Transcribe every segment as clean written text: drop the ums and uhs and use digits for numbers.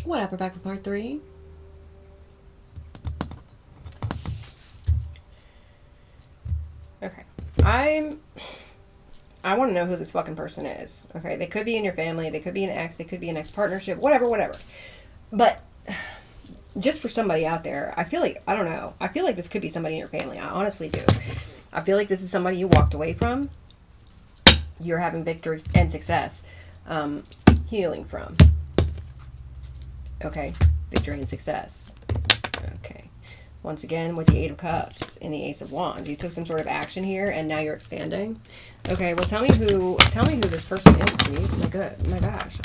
What up? We're back with part 3. Okay. I want to know who this fucking person is. Okay. They could be in your family. They could be an ex. They could be an ex-partnership. Whatever. But just for somebody out there, I feel like, I don't know. I feel like this could be somebody in your family. I honestly do. I feel like this is somebody you walked away from. You're having victory and success. Healing from. Okay. Victory and success. Okay. Once again, with the Eight of Cups and the Ace of Wands, you took some sort of action here, and now you're expanding. Okay, well, tell me who this person is, please. My gosh,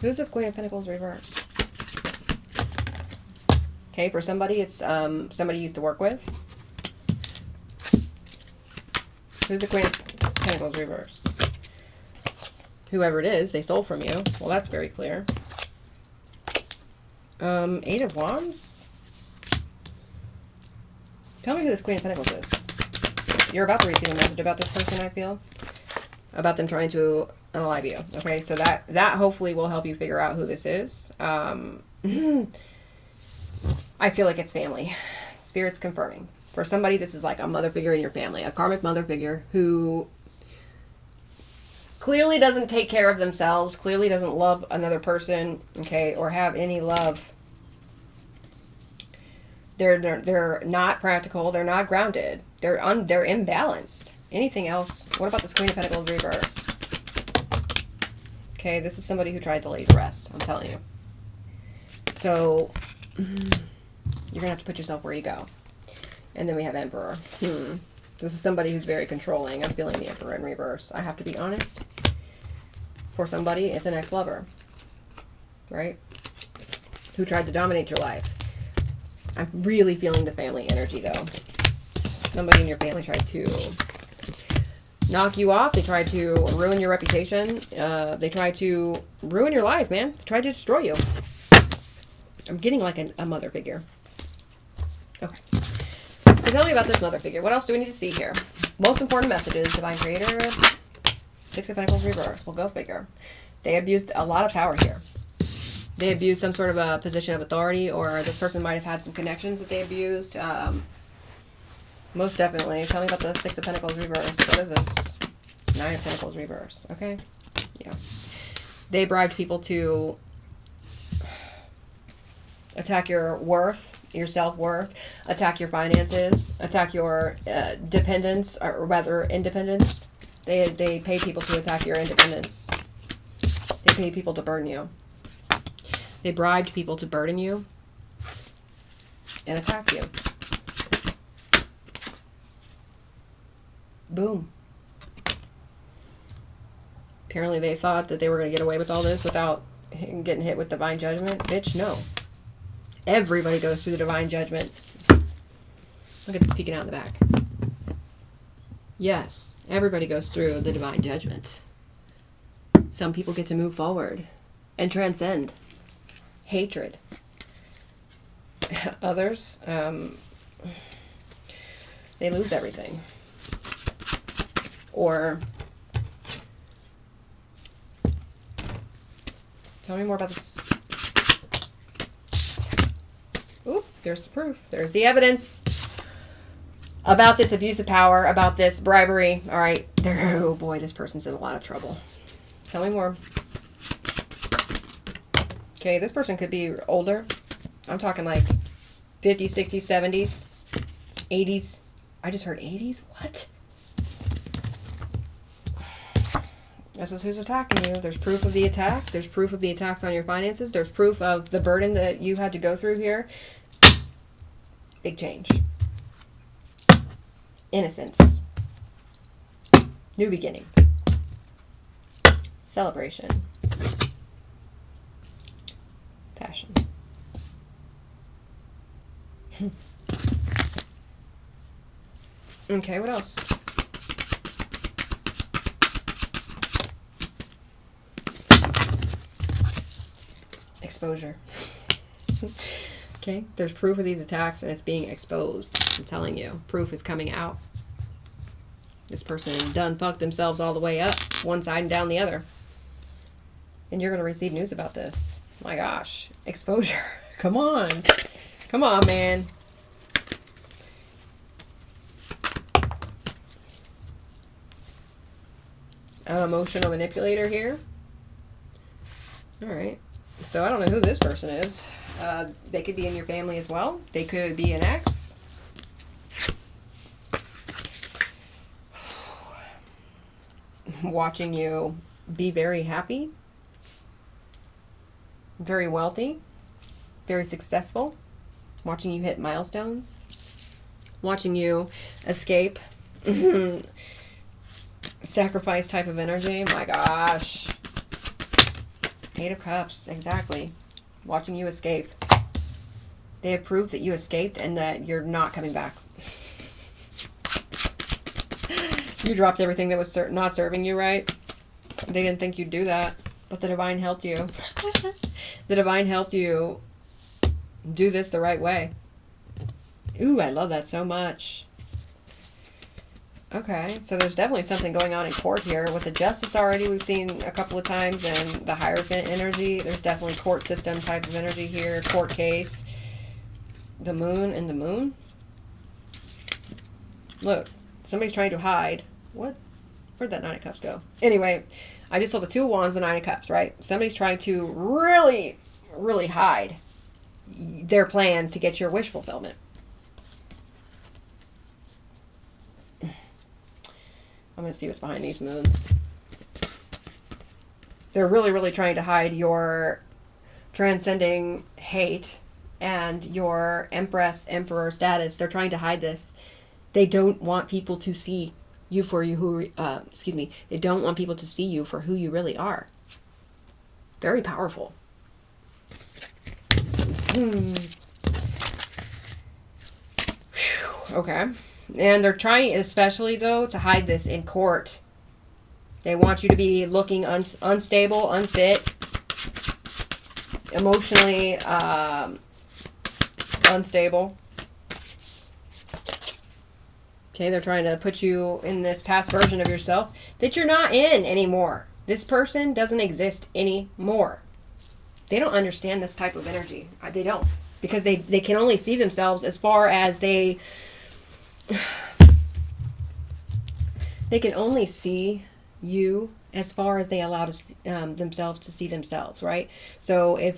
who's this Queen of Pentacles reverse? Okay, for somebody, it's somebody you used to work with. Who's the Queen of Pentacles reverse? Whoever it is, they stole from you. Well, that's very clear. Eight of Wands? Tell me who this Queen of Pentacles is. You're about to receive a message about this person, I feel. About them trying to unalive you. Okay, so that hopefully will help you figure out who this is. I feel like it's family. Spirit's confirming. For somebody, this is like a mother figure in your family. A karmic mother figure who clearly doesn't take care of themselves. Clearly doesn't love another person. Okay, or have any love. They're not practical. They're not grounded. They're imbalanced. Anything else? What about this Queen of Pentacles reverse? Okay, this is somebody who tried to lay to rest. I'm telling you. So you're gonna have to put yourself where you go. And then we have Emperor. This is somebody who's very controlling. I'm feeling the Emperor in reverse. I have to be honest. For somebody, it's an ex-lover, right? Who tried to dominate your life. I'm really feeling the family energy, though. Somebody in your family tried to knock you off. They tried to ruin your reputation. They tried to ruin your life, man. They tried to destroy you. I'm getting like a mother figure. Okay. So tell me about this mother figure. What else do we need to see here? Most important messages, Divine Creator. Six of Pentacles reverse. We'll go figure. They abused a lot of power here. They abused some sort of a position of authority, or this person might have had some connections that they abused. Most definitely. Tell me about the Six of Pentacles reverse. What is this? Nine of Pentacles reverse. Okay. Yeah. They bribed people to attack your worth, your self-worth, attack your finances, attack your dependence, or rather independence. They pay people to attack your independence. They pay people to burden you. They bribed people to burden you and attack you. Boom. Apparently they thought that they were going to get away with all this without getting hit with divine judgment. Bitch, no. Everybody goes through the divine judgment. Look at this peeking out in the back. Yes, everybody goes through the divine judgment. Some people get to move forward and transcend hatred. Others, they lose everything. Or tell me more about this. Oop, there's the proof. There's the evidence about this abuse of power, about this bribery. All right. Oh boy, this person's in a lot of trouble. Tell me more. Okay, this person could be older. I'm talking like 50s, 60s, 70s, 80s. I just heard 80s? What? This is who's attacking you. There's proof of the attacks. There's proof of the attacks on your finances. There's proof of the burden that you had to go through here. Big change. Innocence. New beginning. Celebration. Passion. Okay, what else? Exposure. Okay, there's proof of these attacks and it's being exposed. I'm telling you, proof is coming out. This person done fucked themselves all the way up, one side and down the other. And you're going to receive news about this. My gosh. Exposure. Come on. Come on, man. An emotional manipulator here. All right. So I don't know who this person is. They could be in your family as well. They could be an ex. Watching you be very happy, very wealthy, very successful. Watching you hit milestones. Watching you escape. Sacrifice type of energy. My gosh. Eight of Cups. Exactly. Watching you escape. They have proved that you escaped and that you're not coming back. You dropped everything that was not serving you, right? They didn't think you'd do that. But the divine helped you. The divine helped you do this the right way. Ooh, I love that so much. Okay, so there's definitely something going on in court here. With the Justice already, we've seen a couple of times, and the Hierophant energy. There's definitely court system type of energy here. Court case. The Moon and the Moon. Look, somebody's trying to hide. What? Where'd that Nine of Cups go? Anyway, I just saw the Two of Wands, the Nine of Cups, right? Somebody's trying to really, really hide their plans to get your wish fulfillment. I'm going to see what's behind these moons. They're really, really trying to hide your transcending hate and your Empress, Emperor status. They're trying to hide this. They don't want people to see you for you they don't want people to see you for who you really are. Very powerful. Okay. And they're trying, especially though, to hide this in court. They want you to be looking unstable, unfit, emotionally unstable. Okay, they're trying to put you in this past version of yourself that you're not in anymore. This person doesn't exist anymore. They don't understand this type of energy. They don't. Because they can only see themselves as far as they can only see you as far as they allow themselves to see themselves, right? So if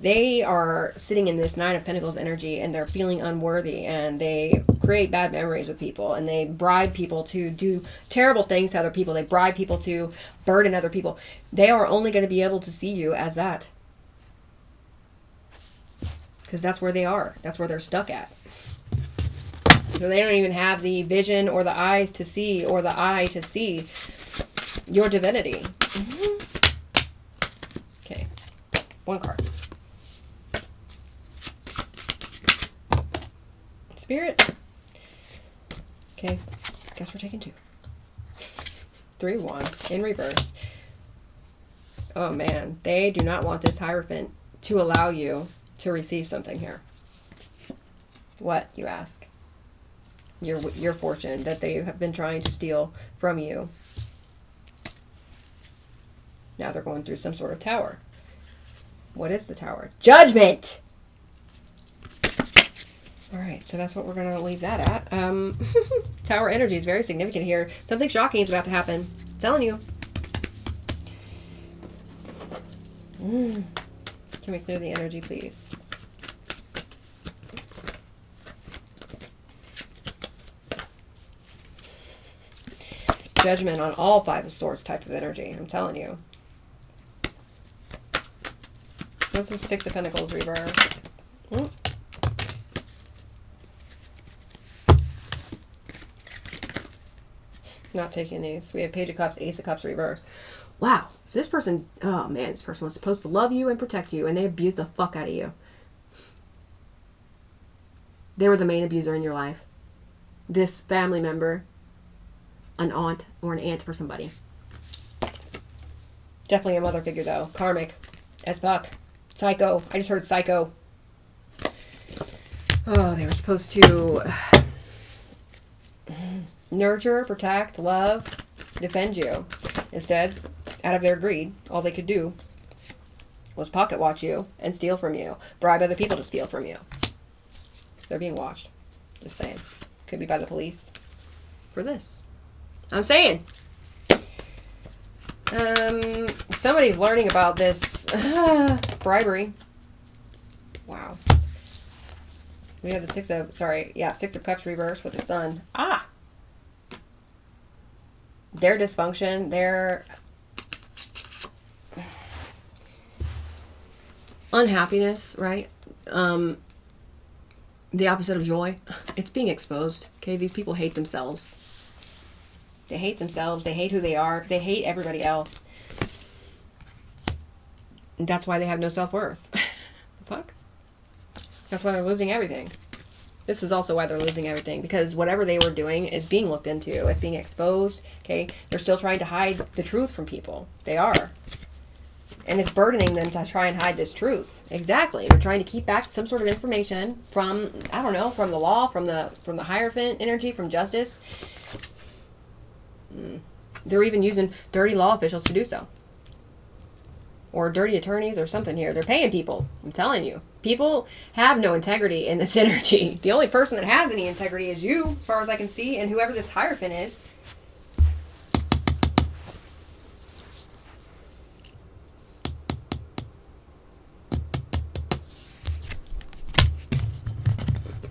they are sitting in this Nine of Pentacles energy and they're feeling unworthy and they create bad memories with people and they bribe people to do terrible things to other people, they bribe people to burden other people, they are only going to be able to see you as that. Because that's where they are. That's where they're stuck at. So they don't even have the vision or the eyes to see or the eye to see your divinity. Okay. One card. Spirit. Okay. Guess we're taking two. Three of Wands in reverse. Oh man. They do not want this Hierophant to allow you to receive something here. What, you ask? Your fortune that they have been trying to steal from you. Now they're going through some sort of tower. What is the tower? Judgment! Alright, so that's what we're going to leave that at. Tower energy is very significant here. Something shocking is about to happen. I'm telling you. Can we clear the energy, please? Judgment on all Five of Swords type of energy. I'm telling you. What's the Six of Pentacles reverse? Not taking these. We have Page of Cups, Ace of Cups reverse. Wow. So this person, oh man, this person was supposed to love you and protect you, and they abused the fuck out of you. They were the main abuser in your life. This family member, an aunt or an aunt for somebody. Definitely a mother figure though. Karmic. As fuck. Psycho. I just heard psycho. Oh, they were supposed to nurture, protect, love, defend you. Instead, out of their greed, all they could do was pocket watch you and steal from you. Bribe other people to steal from you. They're being watched. Just saying. Could be by the police. For this. I'm saying. Somebody's learning about this bribery. Wow. We have the Six of Cups reversed with the Sun. Ah! Their dysfunction, their unhappiness, right? The opposite of joy. It's being exposed. Okay, these people hate themselves. They hate themselves. They hate who they are. They hate everybody else. And that's why they have no self-worth. The fuck? That's why they're losing everything. This is also why they're losing everything. Because whatever they were doing is being looked into. It's being exposed. Okay? They're still trying to hide the truth from people. They are. And it's burdening them to try and hide this truth. Exactly. They're trying to keep back some sort of information from, I don't know, from the law, from the Hierophant energy, from justice. They're even using dirty law officials to do so. Or dirty attorneys or something here. They're paying people. I'm telling you. People have no integrity in this energy. The only person that has any integrity is you, as far as I can see, and whoever this Hierophant is.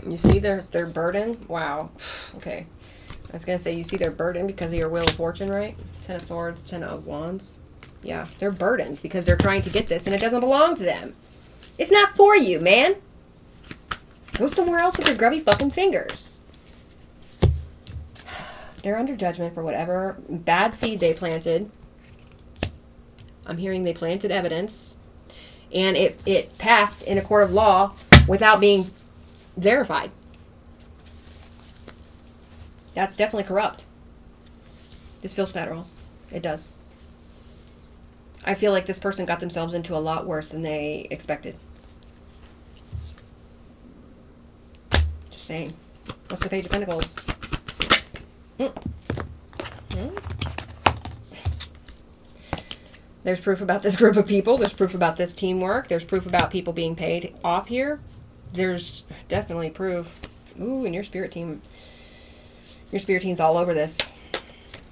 You see their burden? Wow. Okay. I was going to say, you see their burden because of your Wheel of Fortune, right? 10 of Swords, 10 of Wands. Yeah, they're burdened because they're trying to get this and it doesn't belong to them. It's not for you, man. Go somewhere else with your grubby fucking fingers. They're under judgment for whatever bad seed they planted. I'm hearing they planted evidence. And it passed in a court of law without being verified. That's definitely corrupt. This feels federal. It does. I feel like this person got themselves into a lot worse than they expected. Just saying. What's the Page of Pentacles? There's proof about this group of people. There's proof about this teamwork. There's proof about people being paid off here. There's definitely proof. Ooh, and your spirit team. Your spirit team's all over this.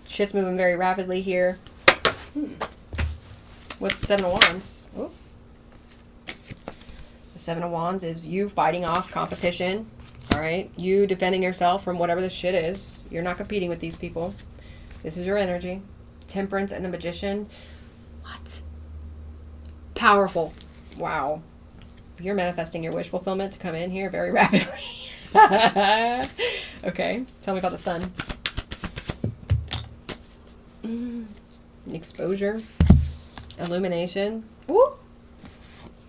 Shit's moving very rapidly here. What's the Seven of Wands? Ooh. The Seven of Wands is you fighting off competition. Alright? You defending yourself from whatever this shit is. You're not competing with these people. This is your energy. Temperance and the Magician. What? Powerful. Wow. You're manifesting your wish fulfillment to come in here very rapidly. Okay. Tell me about the Sun. Exposure. Illumination. Ooh.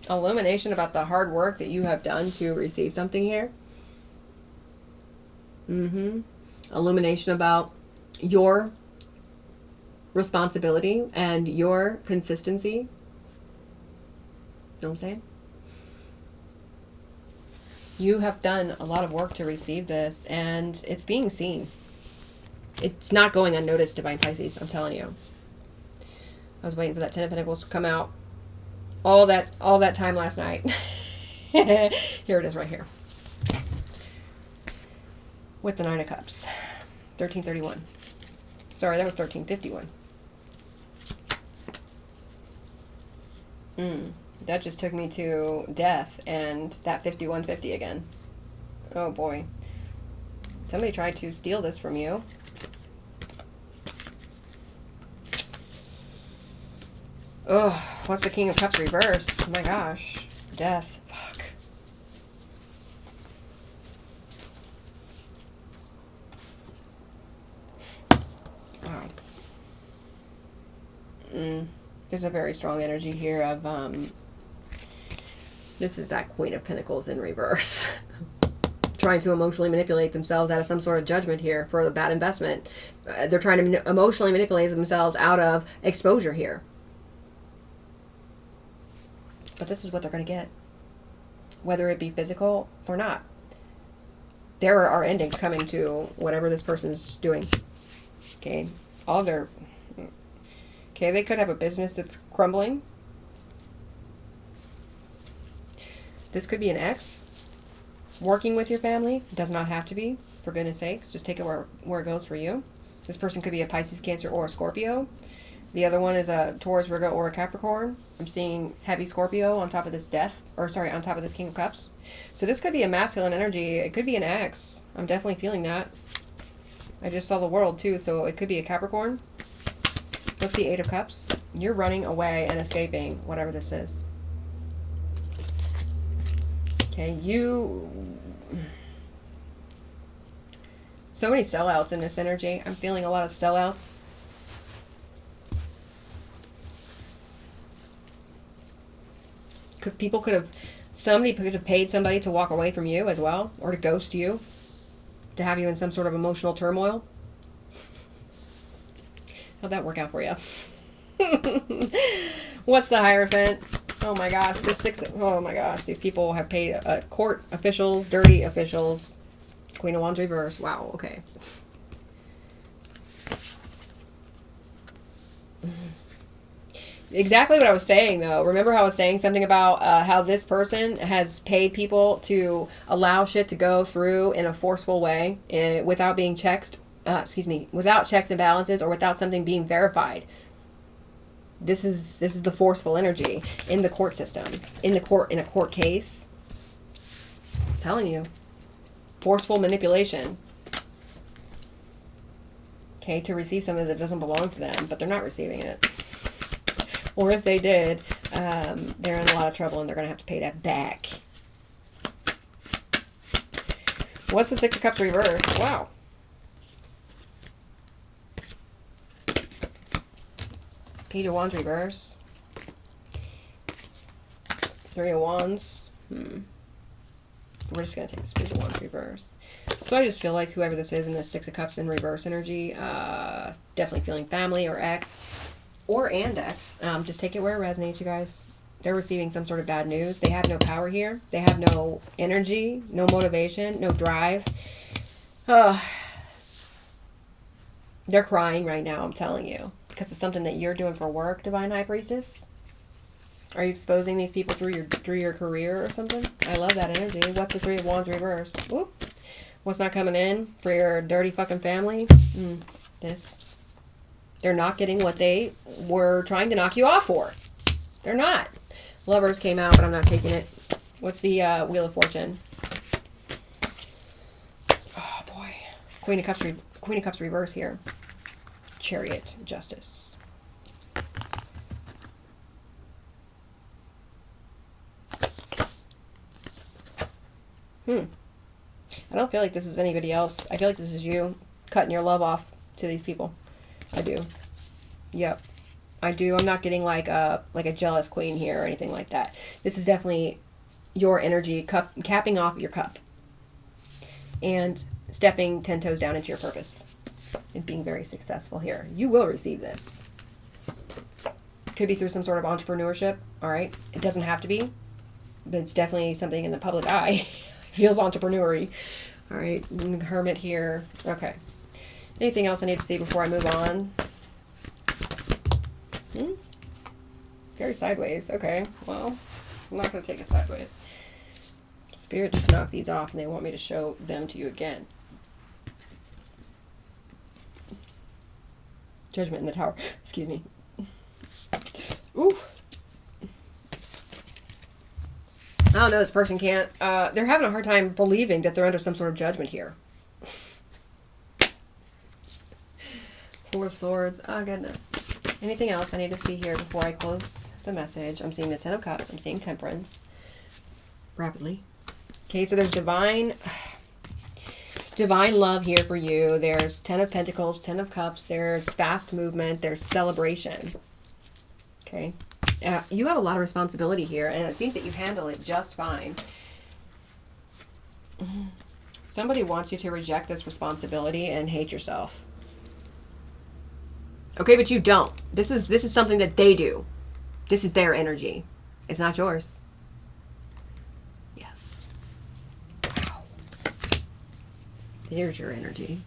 Illumination about the hard work that you have done to receive something here. Illumination about your responsibility and your consistency. You know what I'm saying? You have done a lot of work to receive this, and it's being seen. It's not going unnoticed, Divine Pisces, I'm telling you. I was waiting for that Ten of Pentacles to come out all that time last night. Here it is right here. With the Nine of Cups. 1331. Sorry, that was 1351. That just took me to death and that 5150 again. Oh boy. Somebody tried to steal this from you. Oh, what's the King of Cups reverse? Oh my gosh. Death. Fuck. Wow. There's a very strong energy here of, this is that Queen of Pentacles in reverse. Trying to emotionally manipulate themselves out of some sort of judgment here for the bad investment. They're trying to emotionally manipulate themselves out of exposure here. But this is what they're going to get. Whether it be physical or not. There are endings coming to whatever this person's doing. Okay. Okay, they could have a business that's crumbling. This could be an ex working with your family. It does not have to be, for goodness sakes. Just take it where it goes for you. This person could be a Pisces, Cancer, or a Scorpio. The other one is a Taurus, Virgo, or a Capricorn. I'm seeing heavy Scorpio on top of this on top of this King of Cups. So this could be a masculine energy. It could be an ex. I'm definitely feeling that. I just saw the World too, so it could be a Capricorn. What's the Eight of Cups? You're running away and escaping, whatever this is. Okay, so many sellouts in this energy. I'm feeling a lot of sellouts. Somebody could have paid somebody to walk away from you as well, or to ghost you, to have you in some sort of emotional turmoil. How'd that work out for you? What's the Hierophant? Oh my gosh, oh my gosh, these people have paid court officials, dirty officials. Queen of Wands reverse. Wow, okay. Exactly what I was saying, though. Remember how I was saying something about how this person has paid people to allow shit to go through in a forceful way without being checked, without checks and balances, or without something being verified. This is the forceful energy in the court system, in a court case. I'm telling you, forceful manipulation. Okay, to receive something that doesn't belong to them, but they're not receiving it. Or if they did, they're in a lot of trouble and they're going to have to pay that back. What's the Six of Cups reverse? Wow. Page of Wands reverse. Three of Wands. We're just going to take this Page of Wands reverse. So I just feel like whoever this is in this Six of Cups in reverse energy, definitely feeling family or ex. Or and ex. Just take it where it resonates, you guys. They're receiving some sort of bad news. They have no power here. They have no energy, no motivation, no drive. They're crying right now, I'm telling you. Because it's something that you're doing for work, Divine High Priestess. Are you exposing these people through your career or something? I love that energy. What's the Three of Wands reverse? Whoop. What's not coming in for your dirty fucking family? This. They're not getting what they were trying to knock you off for. They're not. Lovers came out, but I'm not taking it. What's the Wheel of Fortune? Oh, boy. Queen of Cups reverse here. Chariot, Justice. I don't feel like this is anybody else. I feel like this is you cutting your love off to these people. I do. Yep. I do. I'm not getting like a jealous queen here or anything like that. This is definitely your energy capping off your cup and stepping 10 toes down into your purpose and being very successful here. You will receive this. Could be through some sort of entrepreneurship. All right. It doesn't have to be, but it's definitely something in the public eye. Feels entrepreneur-y. All right. Hermit here. Okay. Anything else I need to see before I move on? Very sideways. Okay. Well, I'm not going to take it sideways. Spirit just knocked these off and they want me to show them to you again. Judgment in the Tower. Excuse me. Ooh. I don't know. This person can't. They're having a hard time believing that they're under some sort of judgment here. Four of Swords. Oh, goodness. Anything else I need to see here before I close the message? I'm seeing the Ten of Cups. I'm seeing Temperance. Rapidly. Okay, so there's divine love here for you. There's Ten of Pentacles, Ten of Cups. There's fast movement. There's celebration. Okay. You have a lot of responsibility here, and it seems that you handle it just fine. Somebody wants you to reject this responsibility and hate yourself. Okay, but you don't. This is something that they do. This is their energy. It's not yours. Yes. Wow. Here's your energy.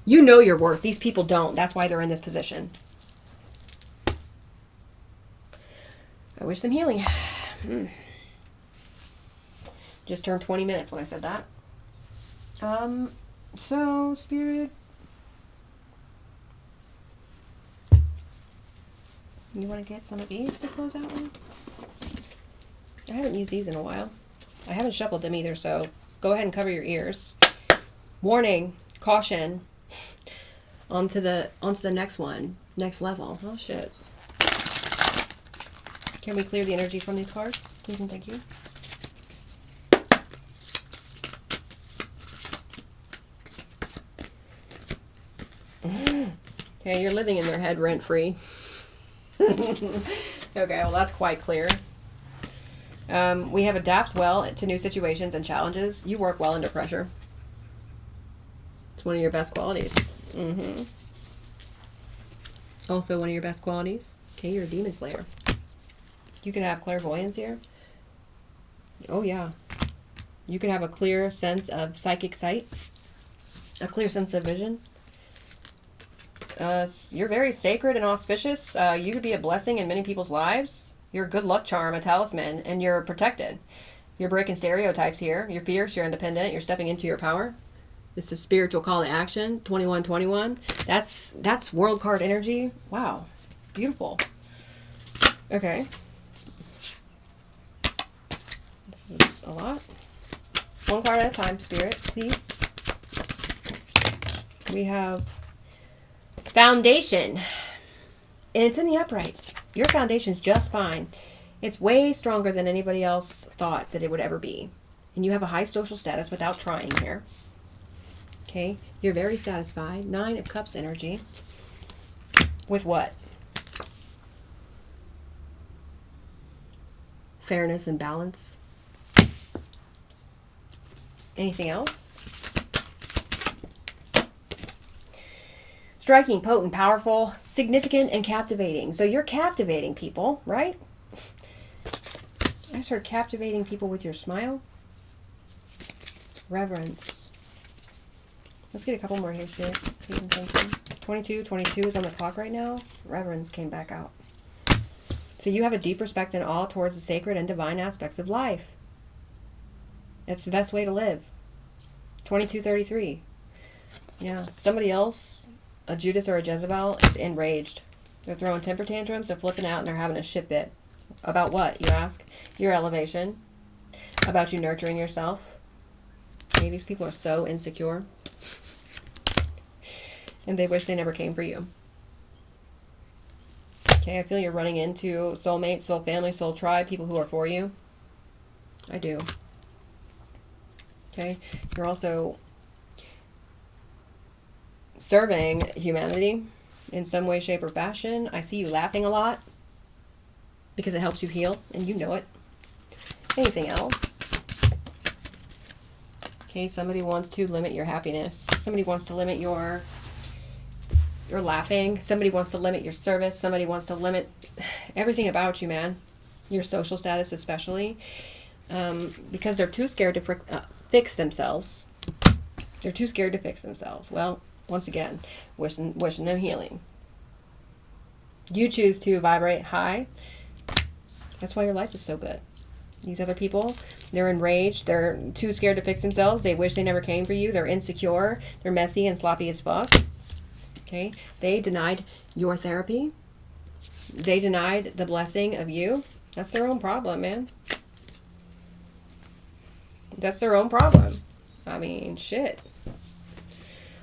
You know your worth. These people don't. That's why they're in this position. I wish them healing. Just turned 20 minutes when I said that. So, Spirit, you want to get some of these to close out with? I haven't used these in a while. I haven't shuffled them either, so go ahead and cover your ears. Warning, caution. On to the next one, next level. Oh shit. Can we clear the energy from these cards? Please and thank you. Okay, you're living in their head rent-free. Okay, well that's quite clear. We have adapts well to new situations and challenges. You work well under pressure. It's one of your best qualities. Also one of your best qualities. Okay, you're a demon slayer. You could have clairvoyance here. Oh yeah. You could have a clear sense of psychic sight. A clear sense of vision. You're very sacred and auspicious. You could be a blessing in many people's lives. You're a good luck charm, a talisman, and you're protected. You're breaking stereotypes here. You're fierce, you're independent, you're stepping into your power. This is spiritual call to action, 2121. That's world card energy. Wow. Beautiful. Okay. This is a lot. One card at a time, Spirit, please. We have foundation. And it's in the upright. Your foundation's just fine. It's way stronger than anybody else thought that it would ever be. And you have a high social status without trying here. Okay? You're very satisfied. 9 of Cups energy. With what? Fairness and balance. Anything else? Striking, potent, powerful, significant, and captivating. So you're captivating people, right? I started captivating people with your smile. Reverence. Let's get a couple more here, Spirit. 22 is on the clock right now. Reverence came back out. So you have a deep respect and awe towards the sacred and divine aspects of life. It's the best way to live. 2233. Yeah, somebody else, a Judas or a Jezebel, is enraged. They're throwing temper tantrums, they're flipping out, and they're having a shit fit. About what, you ask? Your elevation. About you nurturing yourself. Okay, these people are so insecure. And they wish they never came for you. Okay, I feel you're running into soulmates, soul family, soul tribe, people who are for you. I do. Okay, you're also serving humanity in some way, shape, or fashion. I see you laughing a lot because it helps you heal, and you know it. Anything else? Okay, somebody wants to limit your happiness. Somebody wants to limit your laughing. Somebody wants to limit your service. Somebody wants to limit everything about you, man. Your social status especially. Because they're too scared to fix themselves. They're too scared to fix themselves. Well, once again, wishing them healing. You choose to vibrate high. That's why your life is so good. These other people, they're enraged. They're too scared to fix themselves. They wish they never came for you. They're insecure. They're messy and sloppy as fuck. Okay? They denied your therapy. They denied the blessing of you. That's their own problem, man. That's their own problem. I mean, shit.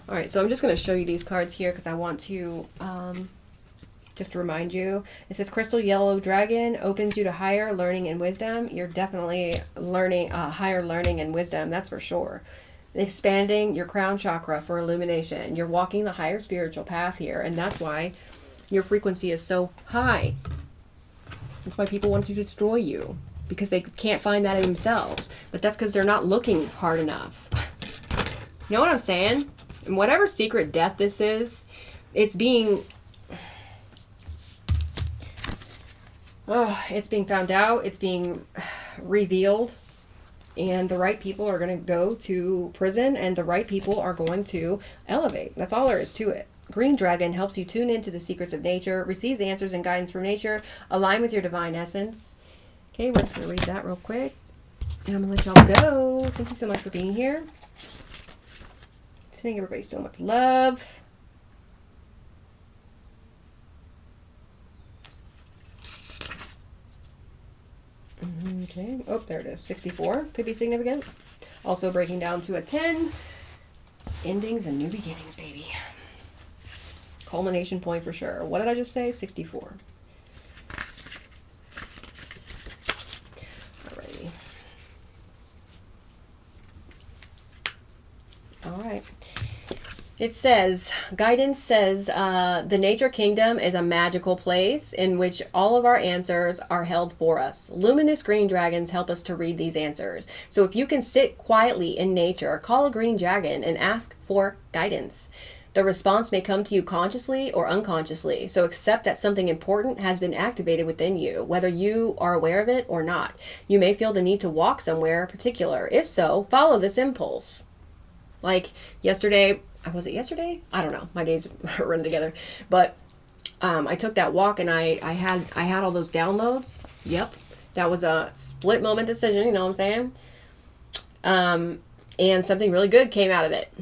Alright, so I'm just going to show you these cards here because I want to just remind you. It says Crystal Yellow Dragon opens you to higher learning and wisdom. You're definitely learning higher learning and wisdom, that's for sure. Expanding your crown chakra for illumination. You're walking the higher spiritual path here, and that's why your frequency is so high. That's why people want to destroy you, because they can't find that in themselves. But that's because they're not looking hard enough. You know what I'm saying? And whatever secret death this is, it's being found out, it's being revealed, and the right people are going to go to prison, and the right people are going to elevate. That's all there is to it. Green Dragon helps you tune into the secrets of nature, receives answers and guidance from nature, align with your divine essence. Okay, we're just going to read that real quick. And I'm going to let y'all go. Thank you so much for being here. Sending everybody so much love. Okay. Oh, there it is. 64 could be significant. Also breaking down to a 10. Endings and new beginnings, baby. Culmination point for sure. What did I just say? 64. Alrighty. Alright. It says, guidance says, the nature kingdom is a magical place in which all of our answers are held for us. Luminous green dragons help us to read these answers. So if you can sit quietly in nature, call a green dragon and ask for guidance. The response may come to you consciously or unconsciously. So accept that something important has been activated within you, whether you are aware of it or not. You may feel the need to walk somewhere particular. If so, follow this impulse. Like yesterday, was it yesterday? I don't know. My days run together. But I took that walk and I had all those downloads. Yep. That was a split moment decision, you know what I'm saying? And something really good came out of it.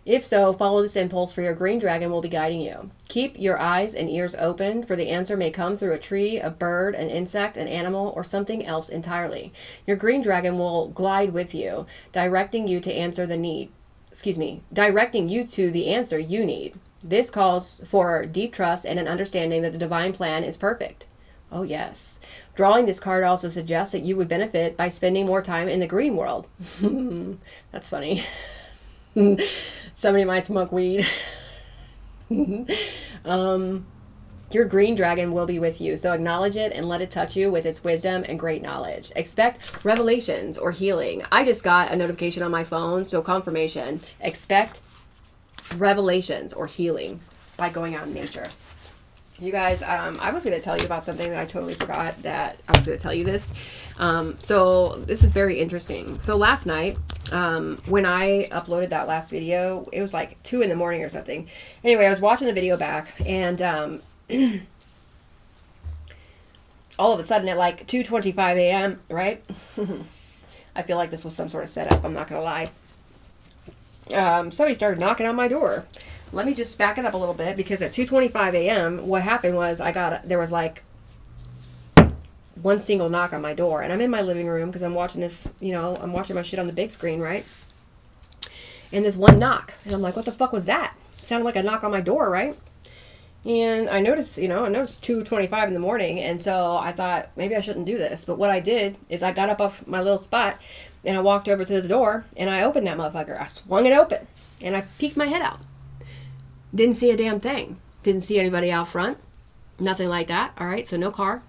If so, follow this impulse, for your green dragon will be guiding you. Keep your eyes and ears open, for the answer may come through a tree, a bird, an insect, an animal, or something else entirely. Your green dragon will glide with you, directing you to the answer you need. This calls for deep trust and an understanding that the divine plan is perfect. Oh yes. Drawing this card also suggests that you would benefit by spending more time in the green world. That's funny. Somebody might smoke weed. Your green dragon will be with you, so acknowledge it and let it touch you with its wisdom and great knowledge. Expect revelations or healing. I just got a notification on my phone, so confirmation. Expect revelations or healing by going out in nature. You guys, I was going to tell you about something that I totally forgot that I was going to tell you this. So this is very interesting. So last night, when I uploaded that last video, it was like 2 a.m. or something. Anyway, I was watching the video back, and all of a sudden at like 2:25 a.m., right? I feel like this was some sort of setup, I'm not going to lie. Somebody started knocking on my door. Let me just back it up a little bit, because at 2:25 a.m., what happened was there was like one single knock on my door, and I'm in my living room because I'm watching this, I'm watching my shit on the big screen, right? And this one knock, and I'm like, what the fuck was that? It sounded like a knock on my door, right? And I noticed, 2:25 in the morning, and so I thought maybe I shouldn't do this. But what I did is I got up off my little spot, and I walked over to the door, and I opened that motherfucker. I swung it open, and I peeked my head out. Didn't see a damn thing. Didn't see anybody out front. Nothing like that. All right, so no car.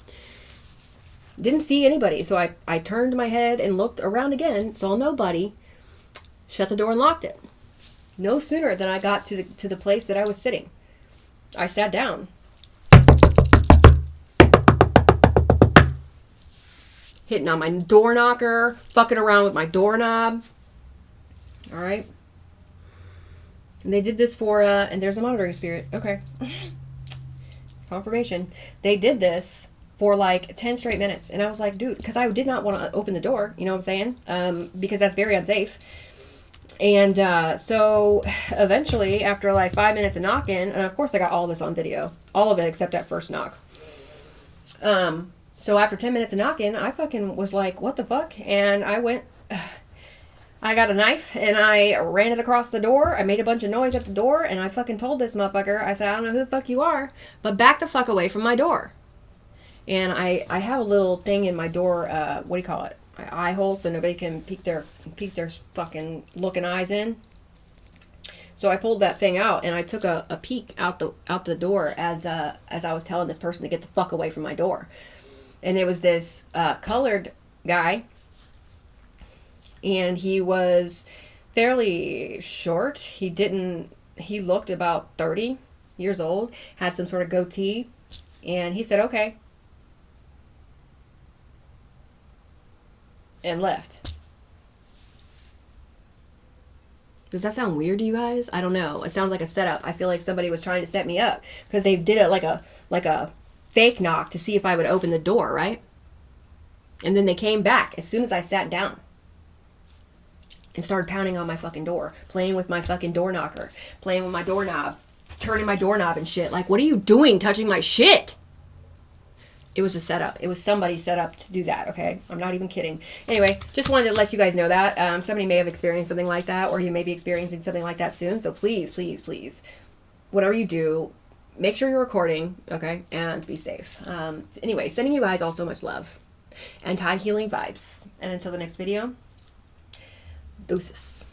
Didn't see anybody. So I turned my head and looked around again, saw nobody, shut the door and locked it. No sooner than I got to the place that I was sitting, I sat down. Hitting on my door knocker, fucking around with my doorknob. All right. And they did this for, and there's a monitoring spirit. Okay. Confirmation. They did this for like 10 straight minutes. And I was like, dude, because I did not want to open the door, you know what I'm saying? Because that's very unsafe. And so eventually, after like 5 minutes of knocking, and of course I got all this on video. All of it except that first knock. So after 10 minutes of knocking, I fucking was like, what the fuck? And I went... I got a knife, and I ran it across the door. I made a bunch of noise at the door, and I fucking told this motherfucker, I said, I don't know who the fuck you are, but back the fuck away from my door. And I have a little thing in my door, what do you call it? My eye hole, so nobody can peek their fucking looking eyes in. So I pulled that thing out, and I took a peek out the door as I was telling this person to get the fuck away from my door. And it was this colored guy. And he was fairly short. He looked about 30 years old, had some sort of goatee, and he said, okay. And left. Does that sound weird to you guys? I don't know. It sounds like a setup. I feel like somebody was trying to set me up, because they did it like a fake knock to see if I would open the door, right? And then they came back as soon as I sat down and started pounding on my fucking door, playing with my fucking door knocker, playing with my doorknob, turning my doorknob and shit. Like, what are you doing touching my shit? It was a setup. It was somebody set up to do that, okay? I'm not even kidding. Anyway, just wanted to let you guys know that. Somebody may have experienced something like that, or you may be experiencing something like that soon. So please, please, please, whatever you do, make sure you're recording, okay? And be safe. Anyway, sending you guys all so much love and tide healing vibes. And until the next video, deuces.